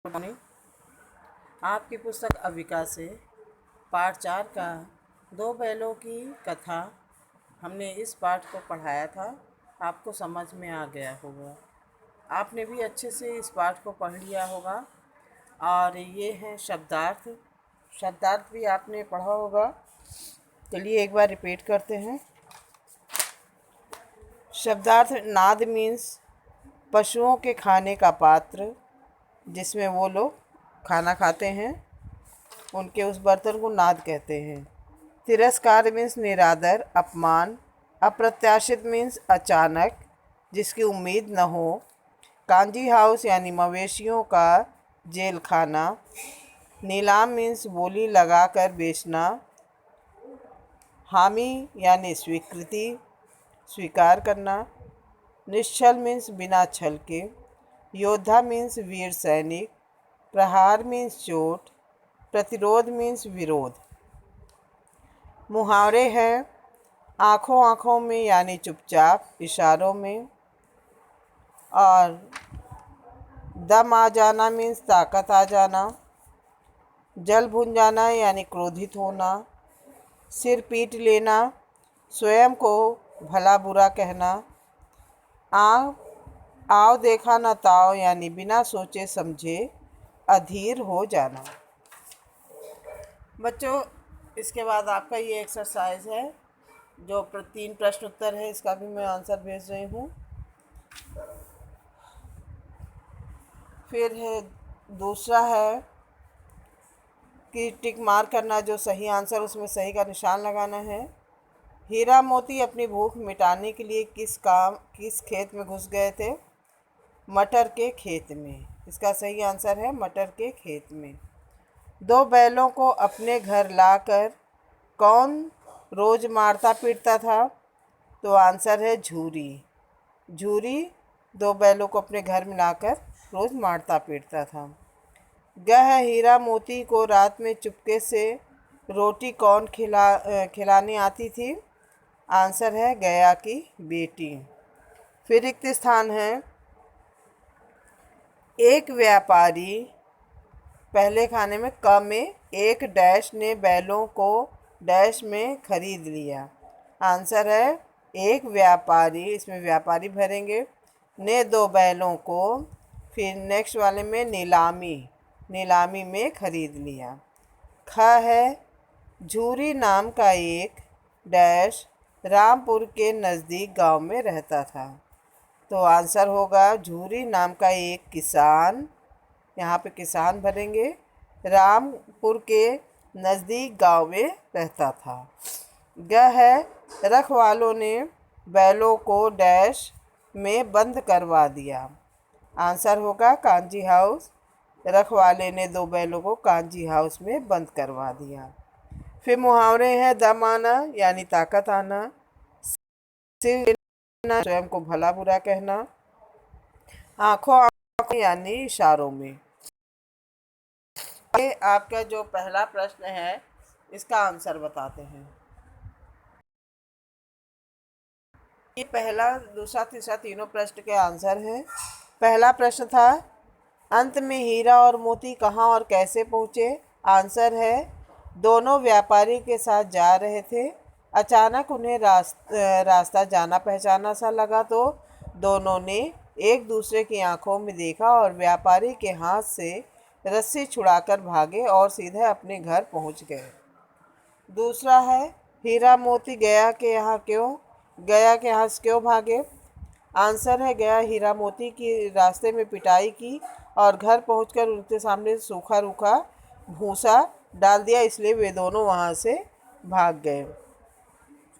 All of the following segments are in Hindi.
मॉर्निंग। आपकी पुस्तक अविका से पाठ 4 का दो बैलों की कथा हमने इस पाठ को पढ़ाया था। आपको समझ में आ गया होगा। आपने भी अच्छे से इस पाठ को पढ़ लिया होगा। और ये है शब्दार्थ। शब्दार्थ भी आपने पढ़ा होगा। चलिए एक बार रिपीट करते हैं। शब्दार्थ नाद मीन्स पशुओं के खाने का पात्र, जिसमें वो लोग खाना खाते हैं, उनके उस बर्तन को नाद कहते हैं। तिरस्कार मीन्स निरादर, अपमान। अप्रत्याशित मीन्स अचानक, जिसकी उम्मीद न हो। कांजी हाउस यानी मवेशियों का जेल खाना। नीलाम मीन्स बोली लगाकर बेचना। हामी यानी स्वीकृति, स्वीकार करना। निश्चल मीन्स बिना छल के। योद्धा मीन्स वीर सैनिक। प्रहार मीन्स चोट। प्रतिरोध मीन्स विरोध। मुहावरे हैं आँखों आँखों में यानी चुपचाप, इशारों में। और दम आ जाना मीन्स ताकत आ जाना। जल भुन जाना यानी क्रोधित होना। सिर पीट लेना, स्वयं को भला बुरा कहना। आओ देखा न ताओ यानी बिना सोचे समझे अधीर हो जाना। बच्चों, इसके बाद आपका ये एक्सरसाइज है जो 3 प्रश्न उत्तर है, इसका भी मैं आंसर भेज रही हूँ। फिर है दूसरा है कि टिक मार करना, जो सही आंसर उसमें सही का निशान लगाना है। हीरा मोती अपनी भूख मिटाने के लिए किस खेत में घुस गए थे? मटर के खेत में। इसका सही आंसर है मटर के खेत में। दो बैलों को अपने घर लाकर कौन रोज मारता पीटता था? तो आंसर है झूरी। झूरी दो बैलों को अपने घर में लाकर रोज मारता पीटता था। गह हीरा मोती को रात में चुपके से रोटी कौन खिलाने आती थी? आंसर है गया की बेटी। फिर रिक्त स्थान है एक व्यापारी, पहले खाने में क में एक डैश ने बैलों को डैश में खरीद लिया। आंसर है एक व्यापारी, इसमें व्यापारी भरेंगे, ने दो बैलों को, फिर नेक्स्ट वाले में नीलामी में खरीद लिया। ख है झूरी नाम का एक डैश रामपुर के नज़दीक गांव में रहता था। तो आंसर होगा झूरी नाम का एक किसान, यहाँ पे किसान भरेंगे, रामपुर के नज़दीक गांव में रहता था। ग है रखवालों ने बैलों को डैश में बंद करवा दिया। आंसर होगा कांजी हाउस। रखवाले ने दो बैलों को कांजी हाउस में बंद करवा दिया। फिर मुहावरे हैं दम आना यानी ताकत आना। सिर लेना स्वयं को भला बुरा कहना। आँखों आँखों यानी इशारों में। ये आपका जो पहला प्रश्न है इसका आंसर बताते हैं। ये पहला, दूसरा, तीसरा तीनों प्रश्न के आंसर हैं। पहला प्रश्न था अंत में हीरा और मोती कहाँ और कैसे पहुँचे? आंसर है दोनों व्यापारी के साथ जा रहे थे। अचानक उन्हें रास्ता जाना पहचाना सा लगा तो दोनों ने एक दूसरे की आंखों में देखा और व्यापारी के हाथ से रस्सी छुड़ाकर भागे और सीधे अपने घर पहुंच गए। दूसरा है हीरा मोती गया के यहाँ से क्यों भागे? आंसर है गया हीरा मोती की रास्ते में पिटाई की और घर पहुंचकर उनके सामने सूखा रूखा भूसा डाल दिया, इसलिए वे दोनों वहां से भाग गए।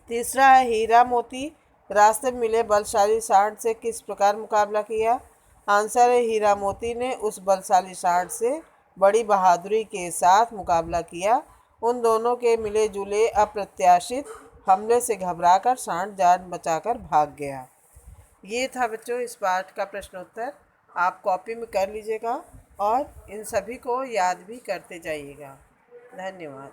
तीसरा है हीरा मोती रास्ते में मिले बलशाली सांड से किस प्रकार मुकाबला किया? आंसर है हीरा मोती ने उस बलशाली सांड से बड़ी बहादुरी के साथ मुकाबला किया। उन दोनों के मिले जुले अप्रत्याशित हमले से घबराकर सांड जान बचाकर भाग गया। ये था बच्चों इस पाठ का प्रश्न उत्तर। आप कॉपी में कर लीजिएगा और इन सभी को याद भी करते जाइएगा। धन्यवाद।